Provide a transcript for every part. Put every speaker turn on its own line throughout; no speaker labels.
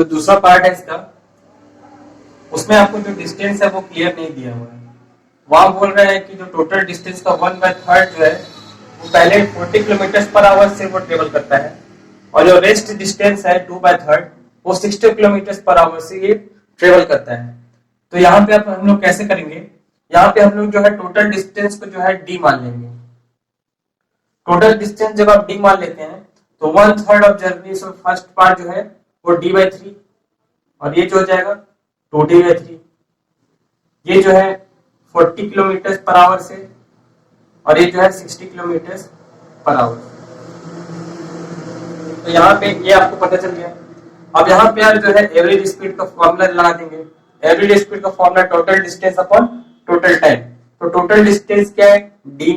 जो दूसरा पार्ट है इसका, उसमें आपको जो डिस्टेंस है वो क्लियर नहीं दिया हुआ है। वहां बोल रहे हैं कि जो टोटल डिस्टेंस का 1/3 जो है वो पहले 40 किलोमीटर पर आवर से वो ट्रेवल करता है, और जो रेस्ट डिस्टेंस है 2/3 वो 60 किलोमीटर पर आवर से ये ट्रेवल करता है। तो यहाँ पे हम लोग कैसे करेंगे, यहाँ पे हम लोग जो है टोटल डिस्टेंस को जो है डी मान लेंगे। टोटल डिस्टेंस जब आप डी मान लेते हैं तो 1/3 of journey, so first part जो है वो d/3, और ये जो हो जाएगा 2d/3। ये जो है 40 किलोमीटर पर आवर से, और ये जो है 60 किलोमीटर पर आवर। तो यहाँ पे ये आपको पता चल गया। अब यहाँ पे यार जो है एवरेज स्पीड का फॉर्मूला लगा देंगे। एवरेज स्पीड का formula total distance upon total time. तो टोटल डिस्टेंस क्या है d,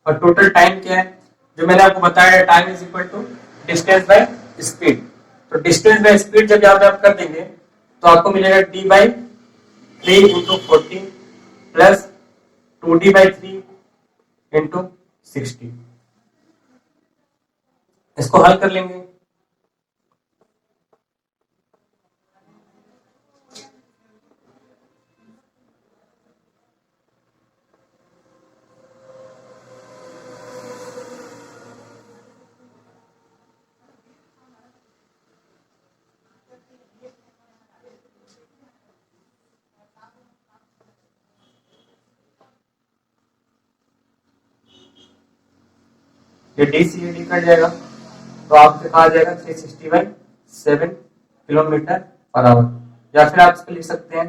और टोटल टाइम क्या है, जो मैंने आपको बताया time is equal to distance by speed. तो डिस्टेंस बाय स्पीड जब यहाँ पे आप कर देंगे तो आपको मिलेगा d/3 into 40 plus 2d/3 into 60। इसको हल कर लेंगे। ये डी से ये डी कट जाएगा तो आपसे कहा जाएगा 360/7 किलोमीटर पर आवर, या फिर आप इसको लिख सकते हैं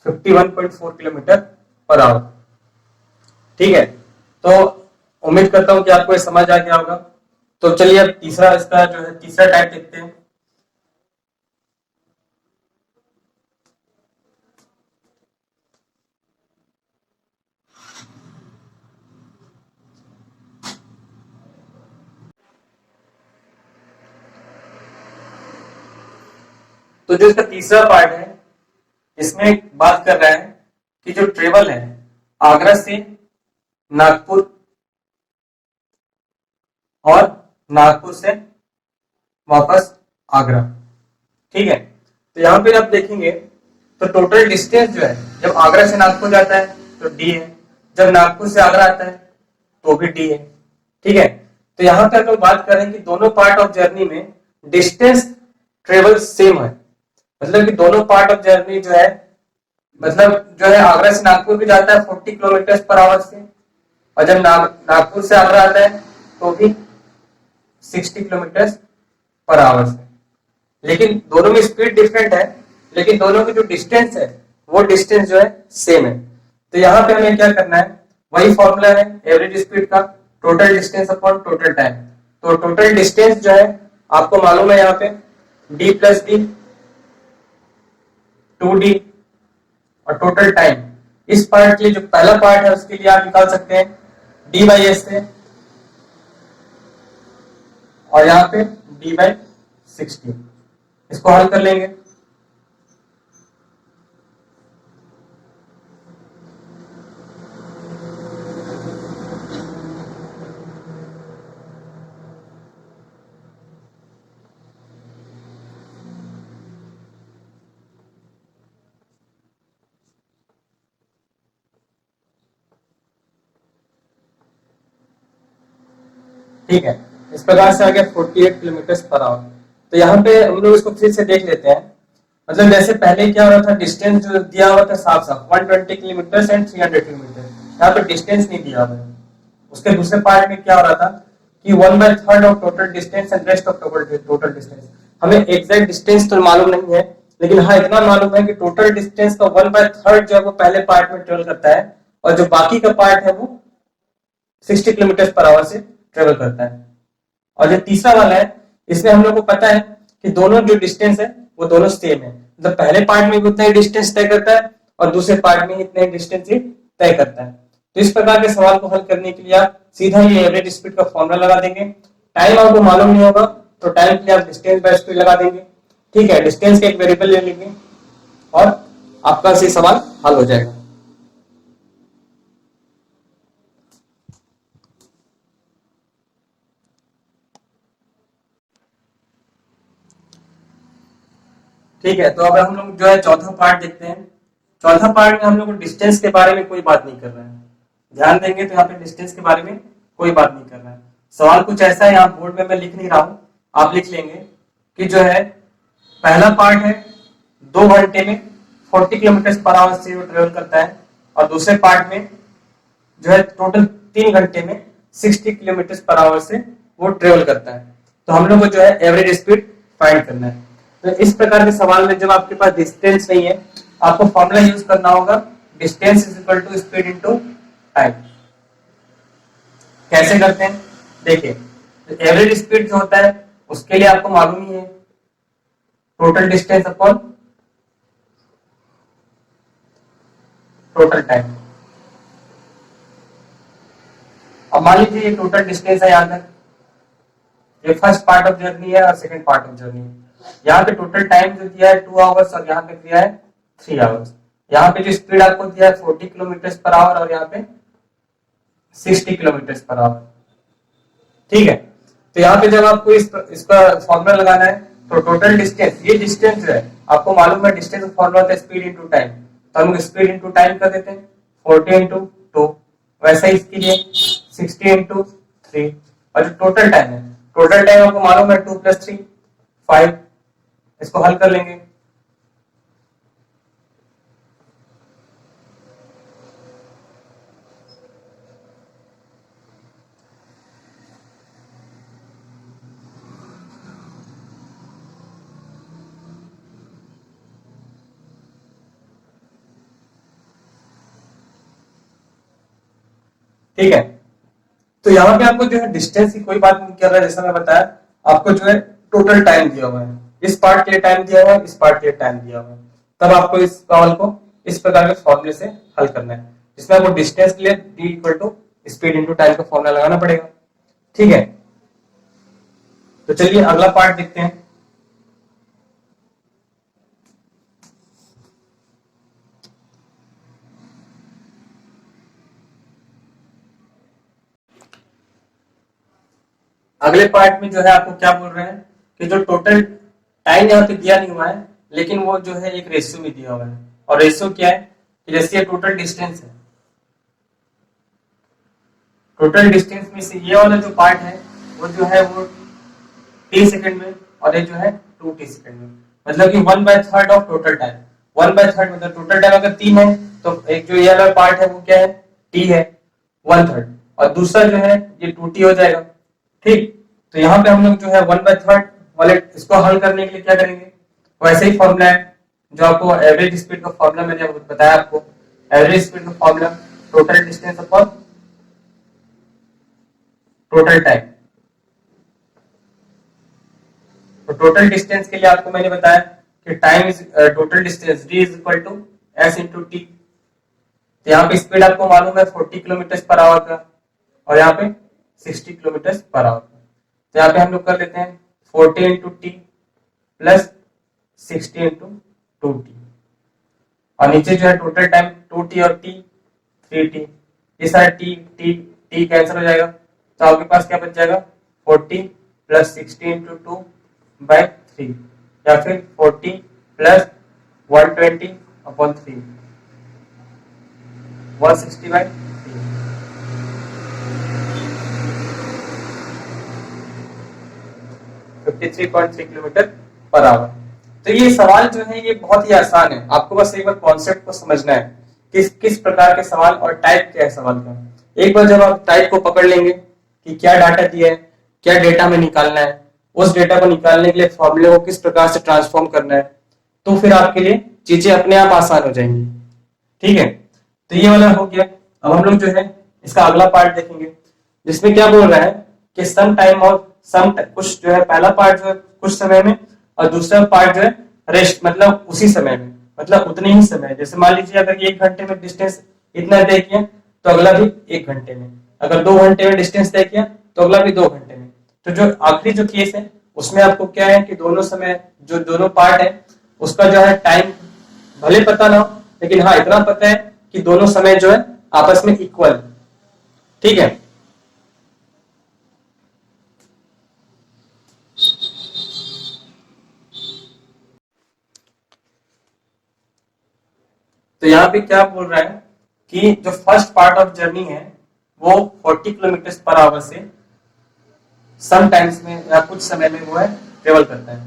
51.4 किलोमीटर पर आवर। ठीक है, तो उम्मीद करता हूं कि आपको ये समझ आ गया होगा। तो चलिए अब तीसरा, इसका जो है तीसरा टाइप देखते हैं। तो जो इसका तीसरा पार्ट है इसमें बात कर रहा है कि जो ट्रेवल है आगरा से नागपुर और नागपुर से वापस आगरा। ठीक है, तो यहां पे आप देखेंगे तो टोटल डिस्टेंस जो है जब आगरा से नागपुर जाता है तो डी है, जब नागपुर से आगरा आता है तो भी डी है। ठीक है, तो यहां पे हम बात कर रहे हैं कि दोनों पार्ट ऑफ जर्नी में डिस्टेंस ट्रेवल सेम है, मतलब कि दोनों पार्ट ऑफ जर्नी जो है, मतलब जो है आगरा से नागपुर भी जाता है 40 किलोमीटर पर आवर से, और जब नागपुर से आगरा आता है तो भी 60 किलोमीटर पर आवर से। लेकिन दोनों में स्पीड डिफरेंट है, लेकिन दोनों की जो डिस्टेंस है वो डिस्टेंस जो है सेम है। तो यहाँ पे हमें क्या करना है, वही फॉर्मूला है एवरेज स्पीड का, total distance upon total time. तो टोटल डिस्टेंस जो है आपको मालूम है यहाँ पे d प्लस डी 2d, और टोटल टाइम इस पार्ट के लिए जो पहला पार्ट है उसके लिए आप निकाल सकते हैं d/s से, और यहाँ पे d/60। इसको हल कर लेंगे। ठीक है, इस प्रकार से आ गया 48 किलोमीटर पर आवर। तो यहाँ पे हम लोग इसको फिर से देख लेते हैं। मतलब जैसे पहले क्या हो रहा था, डिस्टेंस जो दिया हुआ था साफ साफ 120 किलोमीटर एंड 300 किलोमीटर, यहाँ पे डिस्टेंस नहीं दिया हुआ है। उसके दूसरे पार्ट में क्या हो रहा था कि 1/3 of total distance and rest of total distance. हमें एग्जैक्ट डिस्टेंस तो मालूम नहीं है, लेकिन हाँ इतना मालूम है कि टोटल डिस्टेंस का 1/3 जो है वो पहले पार्ट में ट्रेवल करता है, और जो बाकी का पार्ट है वो 60 किलोमीटर पर आवर से ट्रेवल करता है। और जो तीसरा वाला है इसमें हम लोग को पता है कि दोनों जो डिस्टेंस है वो दोनों सेम है, मतलब पहले पार्ट में भी उतना ही डिस्टेंस तय करता है और दूसरे पार्ट में इतना ही डिस्टेंस ही तय करता है। तो इस प्रकार के सवाल को हल करने के लिए आप सीधा ये एवरेज स्पीड का फॉर्मूला लगा देंगे। टाइम आपको मालूम नहीं होगा तो टाइम के लिए आप डिस्टेंस बाय स्पीड लगा देंगे। ठीक है, डिस्टेंस का एक वेरिएबल ले लेंगे और आपका सही सवाल हल हो जाएगा। ठीक है, तो अब हम लोग जो है चौथा पार्ट देखते हैं। चौथा पार्ट में हम लोग डिस्टेंस के बारे में कोई बात नहीं कर रहे हैं। ध्यान देंगे तो यहाँ पे डिस्टेंस के बारे में कोई बात नहीं कर रहा है। सवाल कुछ ऐसा है, यहाँ बोर्ड में मैं लिख नहीं रहा हूं, आप लिख लेंगे कि जो है पहला पार्ट है 2 घंटे में 40 किलोमीटर पर आवर से वो ट्रेवल करता है, और दूसरे पार्ट में जो है टोटल 3 घंटे में 60 किलोमीटर पर आवर से वो ट्रेवल करता है। तो हम लोग को जो है एवरेज स्पीड फाइंड करना है। तो इस प्रकार के सवाल में जब आपके पास डिस्टेंस नहीं है, आपको फॉर्मूला यूज करना होगा, distance is equal to speed into time. कैसे करते हैं देखिए, एवरेज स्पीड जो होता है उसके लिए आपको मालूम ही है, total distance upon total time. अब मान लीजिए ये टोटल डिस्टेंस है, यहाँ तक ये फर्स्ट पार्ट ऑफ जर्नी है और सेकंड पार्ट ऑफ जर्नी है। यहाँ पे टोटल टाइम जो दिया है 2 आवर्स और यहाँ पे दिया है 3 आवर्स। यहाँ पे जो स्पीड आपको दिया है 40 किलोमीटर पर आवर और यहाँ पे 60 किलोमीटर पर आवर। ठीक है, तो यहाँ पे जब आपको इसका फॉर्मूला लगाना है, तो टोटल डिस्टेंस, ये डिस्टेंस जो है आपको मालूम है, डिस्टेंस फॉर्मूला होता है स्पीड इंटू टाइम। तो हम स्पीड इंटू टाइम कर देते हैं, 40 इंटू 2। वैसा ही इसके लिए 60 इंटू 3। और जो टोटल टाइम है, टोटल टाइम आपको मालूम है 2 + 3 5। इसको हल कर लेंगे। ठीक है, तो यहाँ पे आपको जो है डिस्टेंस की कोई बात नहीं कर रहा है, जैसा मैं बताया आपको जो है टोटल टाइम दिया हुआ है, इस पार्ट के लिए टाइम दिया हुआ है, इस पार्ट के लिए टाइम दिया हुआ है। तब आपको इस सवाल को इस प्रकार के फॉर्मूले से हल करना है, जिसमें आपको डिस्टेंस के लिए d equal to speed into time का फॉर्मूला लगाना पड़ेगा। ठीक है, तो चलिए अगला पार्ट देखते हैं। अगले पार्ट में जो है आपको क्या बोल रहे हैं कि जो टोटल टाइम यहाँ पे दिया नहीं हुआ है, लेकिन वो जो है एक रेशियो में दिया हुआ है। और रेशियो क्या है कि जैसे ये टोटल डिस्टेंस है, टोटल डिस्टेंस में से ये वाला जो पार्ट है वो जो है वो टी सेकंड में, और ये जो है 2t सेकंड में, मतलब कि 1/3 ऑफ टोटल टाइम। 1/3 मतलब टोटल टाइम अगर 3 है तो एक जो ये वाला पार्ट है वो क्या है, t है 1/3, और दूसरा जो है ये 2t हो जाएगा। ठीक, तो यहाँ पे हम लोग जो है 1/3 वाले इसको हल करने के लिए क्या करेंगे, वैसे ही फॉर्मूला है जो आपको एवरेज स्पीड का फॉर्मूला मैंने बताया आपको। एवरेज स्पीड का formula total distance upon total time. तो टोटल डिस्टेंस के लिए आपको मैंने बताया कि time is total distance d is equal to s into T. तो यहाँ पे स्पीड आपको मालूम है 40 किलोमीटर पर आवर का, और यहाँ पे 60 किलोमीटर पर आवर का। तो यहाँ पे हम लोग कर लेते हैं 40 into T plus 60 into 2t, और नीचे जो है टोटल टाइम 2t और t 3t, ये सारा t t t कैंसिल हो जाएगा, तो आपके पास क्या बच जाएगा 40 प्लस 60 इंटू 2/3, या फिर 40 प्लस 120/3, 160/3, 53.3 किलोमीटर पर आवर। तो ये सवाल जो है ये बहुत ही आसान है, आपको बस एक बार कॉन्सेप्ट को समझना है किस किस प्रकार के सवाल और टाइप क्या है सवाल का। एक बार जब आप टाइप को पकड़ लेंगे कि क्या डाटा दिया है, क्या डेटा में निकालना है, उस डेटा को निकालने के लिए फॉर्मूले को किस प्रकार से ट्रांसफॉर्म करना है, तो फिर आपके लिए चीजें अपने आप आसान हो जाएंगी। ठीक है, तो ये वाला हो गया। अब हम लोग जो है इसका अगला पार्ट देखेंगे, जिसमें क्या बोल रहा है कि सम टाइम और कुछ जो है पहला पार्ट जो है कुछ समय में, और दूसरा पार्ट जो है रेस्ट मतलब उसी समय में, मतलब उतने ही समय। जैसे मान लीजिए अगर 1 घंटे में डिस्टेंस इतना तय किया तो अगला भी 1 घंटे में, अगर 2 घंटे में डिस्टेंस तय किया तो अगला भी 2 घंटे में। तो जो आखिरी जो केस है उसमें आपको क्या है कि दोनों समय जो दोनों पार्ट है उसका जो है टाइम भले पता ना हो, लेकिन हाँ इतना पता है कि दोनों समय जो है आपस में इक्वल। ठीक है, तो यहाँ पे क्या बोल रहा है कि जो फर्स्ट पार्ट ऑफ जर्नी है वो 40 किलोमीटर पर आवर से सम टाइम्स में या कुछ समय में वो है ट्रेवल करता है,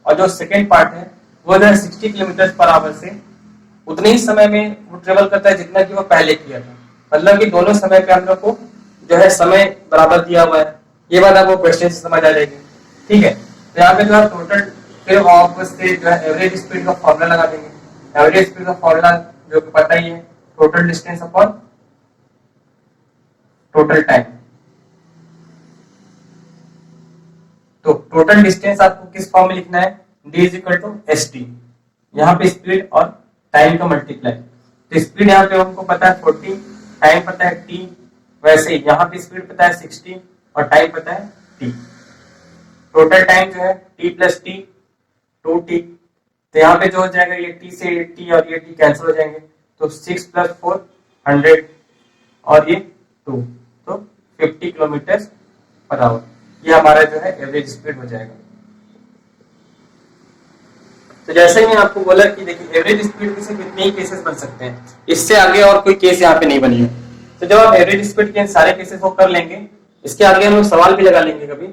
और जो सेकेंड पार्ट है वो है 60 किलोमीटर पर आवर से उतने ही समय में वो ट्रेवल करता है जितना कि वो पहले किया था। मतलब कि दोनों समय पे हम लोग को जो है समय बराबर दिया हुआ है। ये बात आपको क्वेश्चन से समझ आ जाएगी, ठीक है। तो यहाँ पे जो है टोटल फिर ऑफ से जो है एवरेज स्पीड का फॉर्मूला लगा देंगे। एवरेज स्पीड का फॉर्मूला जो कि पता ही है, total distance upon total time. तो टोटल डिस्टेंस आपको किस फॉर्म में लिखना है, d is equal to S T, यहाँ पे स्पीड और टाइम का मल्टीप्लाई। तो स्पीड यहाँ पे हमको पता है 40, टाइम पता है t, वैसे ही यहाँ पे स्पीड पता है 60 और टाइम पता है t। टोटल टाइम जो है t प्लस टी 2t, तो यहाँ पे जो हो जाएगा ये t से t और ये t कैंसिल हो जाएंगे, तो 6 प्लस 4 100 और ये 2, तो 50 किलोमीटर पर आवर, ये हमारा जो है एवरेज स्पीड हो जाएगा। तो जैसे ही मैं आपको बोला कि देखिए एवरेज स्पीड के सिर्फ इतने ही केसेस बन सकते हैं, इससे आगे और कोई केस यहाँ पे नहीं बनी है। तो जब आप एवरेज स्पीड के सारे केसेस को कर लेंगे, इसके आगे हम लोग सवाल भी लगा लेंगे कभी।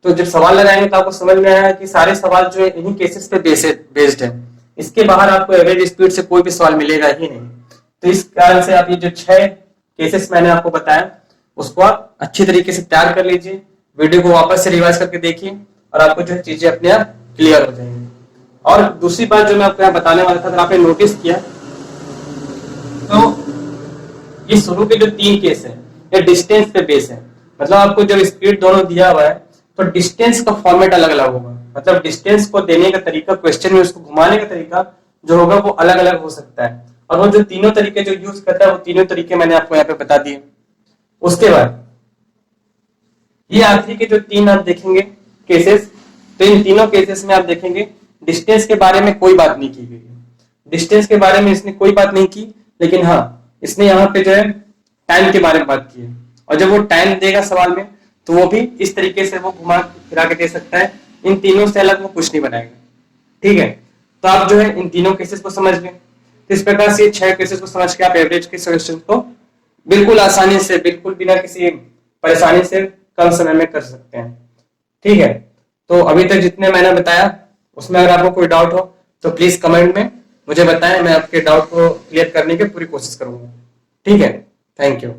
तो जब सवाल लगाएंगे तो आपको समझ में आया कि सारे सवाल जो है इन्हीं केसेस पे बेस्ड है। इसके बाहर आपको एवरेज स्पीड से कोई भी सवाल मिलेगा ही नहीं। तो इस कारण से आप ये जो 6 केसेस मैंने आपको बताया उसको आप अच्छी तरीके से तैयार कर लीजिए, वीडियो को वापस से रिवाइज करके देखिए और आपको जो है चीजें अपने आप क्लियर हो जाएंगी। और दूसरी बात जो मैं आपको यहाँ बताने वाला था, अगर आपने नोटिस किया तो ये शुरू के जो 3 केस है ये डिस्टेंस पे बेस है। मतलब आपको जब स्पीड दोनों दिया हुआ है तो डिस्टेंस का फॉर्मेट अलग अलग होगा। मतलब डिस्टेंस को देने का तरीका, क्वेश्चन में उसको घुमाने का तरीका जो होगा वो अलग अलग हो सकता है। और वो जो तीनों तरीके जो यूज करता है वो तीनों तरीके मैंने आपको यहाँ पे बता दिए। उसके बाद ये आखिरी के जो 3 आप देखेंगे केसेस, तो इन तीनों केसेस में आप देखेंगे डिस्टेंस के बारे में कोई बात नहीं की गई है। डिस्टेंस के बारे में इसने कोई बात नहीं की, लेकिन हाँ इसने यहाँ पे जो है टाइम के बारे में बात की है। और जब वो टाइम देगा सवाल में तो वो भी इस तरीके से वो घुमा फिरा के दे सकता है। इन तीनों से अलग वो कुछ नहीं बनाएगा, ठीक है। तो आप जो है इन तीनों केसेस को समझ लें। तो इस प्रकार से 6 केसेस को समझ के आप एवरेज के सॉल्यूशन को बिल्कुल आसानी से, बिल्कुल बिना किसी परेशानी से कम समय में कर सकते हैं, ठीक है। तो अभी तक जितने मैंने बताया उसमें अगर आपको कोई डाउट हो तो प्लीज कमेंट में मुझे बताएं, मैं आपके डाउट को क्लियर करने की पूरी कोशिश करूंगा, ठीक है। Thank you.